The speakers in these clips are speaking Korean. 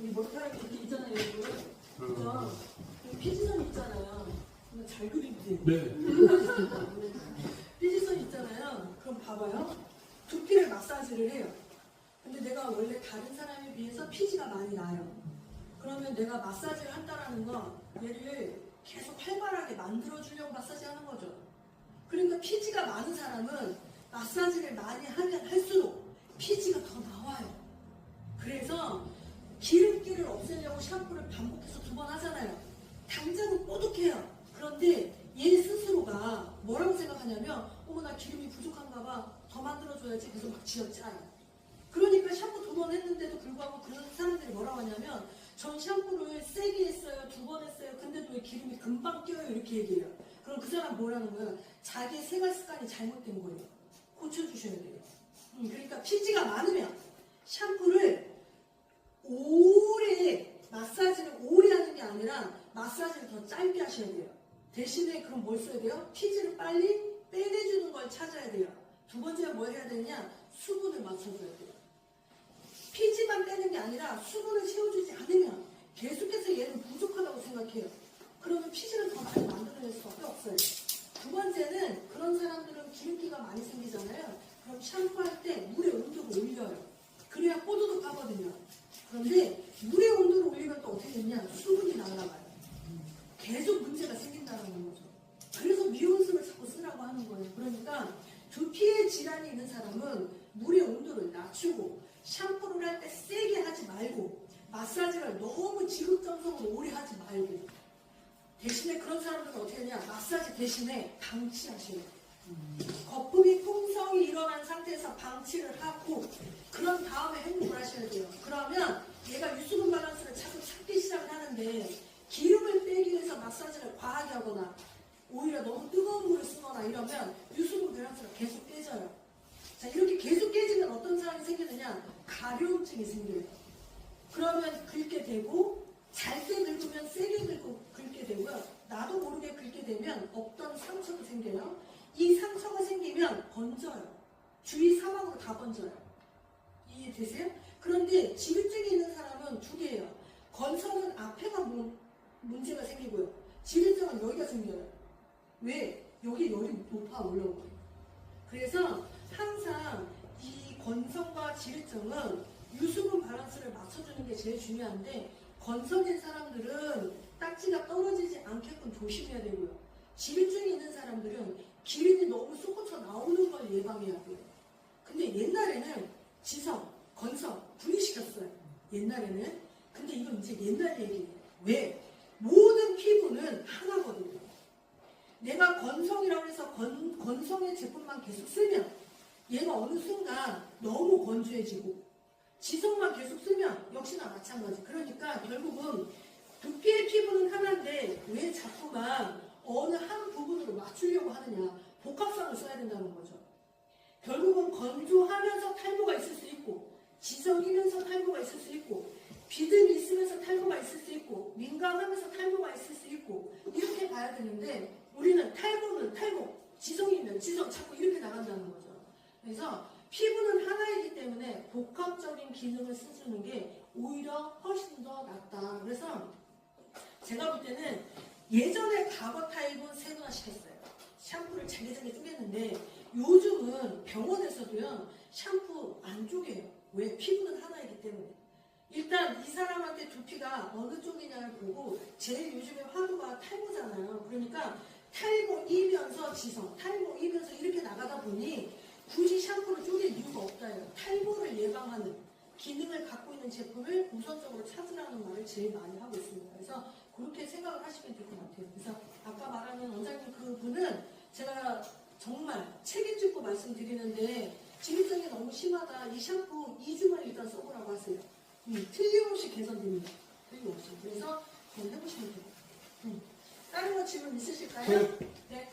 여기 머리카락이 이렇게 있잖아요, 여러분. 그죠? 여기 피지선 있잖아요. 근데 잘 그리지? 네. 피지선 있잖아요. 그럼 봐봐요. 두피를 마사지를 해요. 근데 내가 원래 다른 사람에 비해서 피지가 많이 나요. 그러면 내가 마사지를 한다라는 건 얘를 계속 활발하게 만들어주려고 마사지 하는 거죠. 그러니까 피지가 많은 사람은 마사지를 많이 하면 할수록 피지가 더 나와요. 그래서 기름기를 없애려고 샴푸를 반복해서 2번 하잖아요. 당장은 뽀득해요. 그런데 얘 스스로가 뭐라고 생각하냐면 나 기름이 부족한가 봐. 더 만들어줘야지. 그래서 막 쥐어짜요. 그러니까 샴푸 2번 했는데도 불구하고 그런 사람들이 뭐라고 하냐면 전 샴푸를 세게 했어요. 2번 했어요. 근데도 왜 기름이 금방 껴요? 이렇게 얘기해요. 그럼 그 사람 뭐라는 거예요? 자기의 생활 습관이 잘못된 거예요. 고쳐주셔야 돼요. 그러니까 피지가 많으면 샴푸를 마사지를 오래 하는 게 아니라 마사지를 더 짧게 하셔야 돼요. 대신에 그럼 뭘 써야 돼요? 피지를 빨리 빼내주는 걸 찾아야 돼요. 2번째는 뭘 해야 되냐? 수분을 맞춰줘야 돼요. 피지만 빼는 게 아니라 수분을 채워주지 않으면 계속해서 얘는 부족하다고 생각해요. 그러면 피지를 더 많이 만들어낼 수밖에 없어요. 2번째는 그런 사람들은 기름기가 많이 생기잖아요. 그럼 샴푸할 때 물의 온도를 올려요. 그래야 뽀드득 하거든요. 그런데 물의 온도를 올리면 또 어떻게 되냐? 수분이 날아가요. 계속 문제가 생긴다는 거죠. 그래서 미온수를 자꾸 쓰라고 하는 거예요. 그러니까 두피에 질환이 있는 사람은 물의 온도를 낮추고 샴푸를 할 때 세게 하지 말고 마사지를 너무 지극정성으로 오래 하지 말고 대신에 그런 사람들은 어떻게 하냐? 마사지 대신에 방치하셔요. 거품이 풍성이 일어난 상태에서 방치를 하고 그런 다음에 행복을 하셔야 돼요. 그러면 얘가 유수분 밸런스를 자꾸 찾기 시작을 하는데 기름을 빼기 위해서 마사지를 과하게 하거나 오히려 너무 뜨거운 물을 쓰거나 이러면 유수분 밸런스가 계속 깨져요. 자, 이렇게 계속 깨지면 어떤 상황이 생기느냐? 가려움증이 생겨요. 그러면 긁게 되고 잘 때 긁으면 세게 긁게 되고요. 나도 모르게 긁게 되면 없던 상처도 생겨요. 이 상처가 생기면 번져요. 주위 사방으로 다 번져요. 이해되세요? 그런데 지루증이 있는 사람은 2개예요. 건성은 앞에가 문제가 생기고요. 지루증은 여기가 생겨요. 왜? 여기 열이 높아 올라오고. 그래서 항상 이 건성과 지루증은 유수분 밸런스를 맞춰주는 게 제일 중요한데 건성인 사람들은 딱지가 떨어지지 않게끔 조심해야 되고요. 지루증이 있는 사람들은 기름이 너무 솟구쳐 나오는 걸 예방해야 돼요. 근데 옛날에는 지성, 건성 분리시켰어요. 옛날에는. 근데 이건 이제 옛날 얘기예요. 왜? 모든 피부는 하나거든요. 내가 건성이라고 해서 건성의 제품만 계속 쓰면 얘가 어느 순간 너무 건조해지고 지성만 계속 쓰면 역시나 마찬가지. 그러니까 결국은 두피의 피부는 하나인데 왜 자꾸만 어느 한 부분으로 맞추려고 하느냐. 복합성을 써야 된다는 거죠. 결국은 건조하면서 탈모가 있을 수 있고 지성이면서 탈모가 있을 수 있고 비듬이 있으면서 탈모가 있을 수 있고 민감하면서 탈모가 있을 수 있고 이렇게 봐야 되는데 우리는 탈모는 탈모, 지성이면 지성 자꾸 이렇게 나간다는 거죠. 그래서 피부는 하나이기 때문에 복합적인 기능을 쓰는 게 오히려 훨씬 더 낫다. 그래서 제가 볼 때는 예전에 과거 타입은 세분화식 했어요. 샴푸를 잘게 쪼갰는데 요즘은 병원에서도요 샴푸 안 쪼개요. 왜? 피부는 하나이기 때문에. 일단 이 사람한테 두피가 어느 쪽이냐를 보고 제일 요즘에 화두가 탈모잖아요. 그러니까 탈모이면서 지성, 탈모이면서 이렇게 나가다 보니 굳이 샴푸를 쪼갤 이유가 없다요. 탈모를 예방하는 기능을 갖고 있는 제품을 우선적으로 찾으라는 말을 제일 많이 하고 있습니다. 그래서 그렇게 생각을 하시면 될 것 같아요. 그래서 아까 말하는 원장님 그분은 제가 정말 책임지고 말씀드리는데 지루증이 너무 심하다. 이 샴푸 2주만 일단 써보라고 하세요. 틀림없이 개선됩니다. 틀림없이. 그래서 그걸 해보시면 돼요. 다른 거 질문 있으실까요? 네.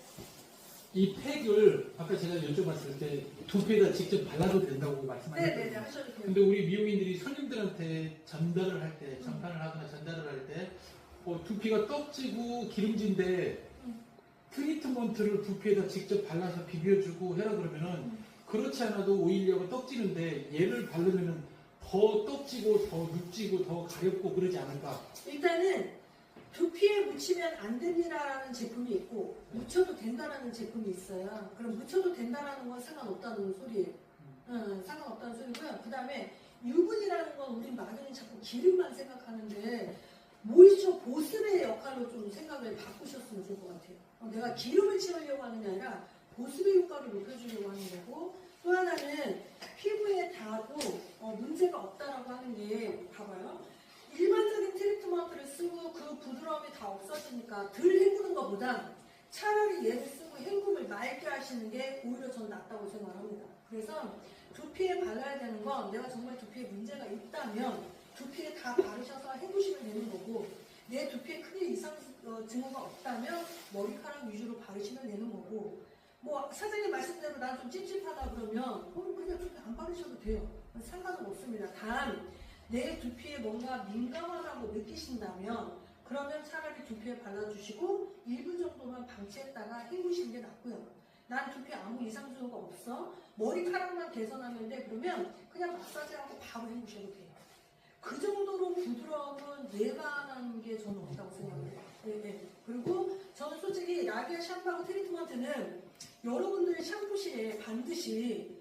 이 팩을 아까 제가 여쭤봤을 때 두피에다 직접 발라도 된다고 말씀하셨거든요. 네네네 하셔도 돼요. 근데 우리 미용인들이 손님들한테 전달을 할 때, 전파를 하거나 전달을 할 때 두피가 떡지고 기름진데 트리트먼트를 두피에다 직접 발라서 비벼주고 해라 그러면은 그렇지 않아도 오일리하고 떡지는데 얘를 바르면은 더 떡지고 더 눅지고 더 가렵고 그러지 않을까? 일단은 두피에 묻히면 안 됩니다라는 제품이 있고 묻혀도 된다라는 제품이 있어요. 그럼 묻혀도 된다라는 건 상관없다는 소리예요. 상관없다는 소리고요. 그 다음에 유분이라는 건 우리 막연히 자꾸 기름만 생각하는데 모이처 보습의 역할로 좀 생각을 바꾸셨으면 좋을 것 같아요. 내가 기름을 채우려고 하는 게 아니라 보습의 효과를 높여주려고 하는 거고, 또 하나는 피부에 닿아도 문제가 없다라고 하는 게, 봐봐요. 일반적인 트리트먼트를 쓰고 그 부드러움이 다 없어지니까 덜 헹구는 것보다 차라리 얘를 쓰고 헹굼을 맑게 하시는 게 오히려 저는 낫다고 생각합니다. 그래서 두피에 발라야 되는 건 내가 정말 두피에 문제가 있다면 두피에 다 바르셔서 헹구시면 되는 거고, 내 두피에 크게 이상 증후가 없다면 머리카락 위주로 바르시면 되는 거고, 뭐 사장님 말씀대로 난 좀 찝찝하다 그러면 그냥 두피 안 바르셔도 돼요. 상관은 없습니다. 단 내 두피에 뭔가 민감하다고 느끼신다면 그러면 차라리 두피에 발라주시고 1분 정도만 방치했다가 헹구시는 게 낫고요. 난 두피에 아무 이상 증후가 없어. 머리카락만 개선하면 돼. 그러면 그냥 마사지하고 바로 헹구셔도 돼요. 그 정도로 부드러움은 예방하는 게 저는 없다고 생각해요. 네. 그리고 저는 솔직히 라비아 샴푸하고 트리트먼트는 여러분들 샴푸실에 반드시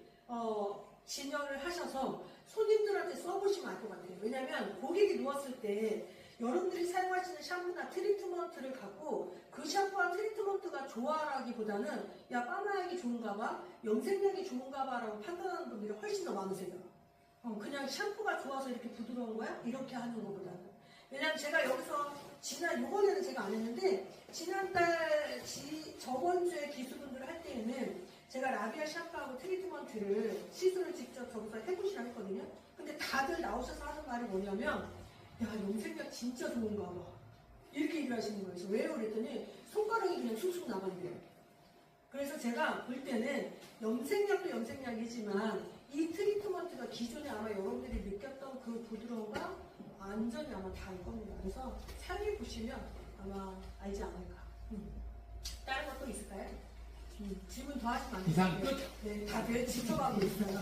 진열을 하셔서 손님들한테 써보시면 알 것 같아요. 왜냐면 고객이 누웠을 때 여러분들이 사용하시는 샴푸나 트리트먼트를 갖고 그 샴푸와 트리트먼트가 좋아라기보다는 야 빠마약이 좋은가 봐, 염색약이 좋은가 봐라고 판단하는 분들이 훨씬 더 많으세요. 그냥 샴푸가 좋아서 이렇게 부드러운 거야? 이렇게 하는 것보다는. 왜냐면 제가 여기서 요번에는 제가 안 했는데 저번 주에 기수분들 할 때에는 제가 라비아 샴푸하고 트리트먼트를 시술을 직접 저기서 해보시라 했거든요. 근데 다들 나오셔서 하는 말이 뭐냐면 야 염색약 진짜 좋은가 봐 이렇게 얘기를 하시는 거예요. 그래서 왜요? 그랬더니 손가락이 그냥 쑥쑥 나간대요. 그래서 제가 볼 때는 염색약도 염색약이지만 이 트리트먼트가 기존에 아마 여러분들이 느꼈던 그 부드러움과 완전히 아마 다를 겁니다. 그래서 사용해 보시면 아마 알지 않을까. 다른 것도 있을까요? 질문 더 하시면 안 돼요. 이상 끝. 네, 다들 지켜가고 있어요.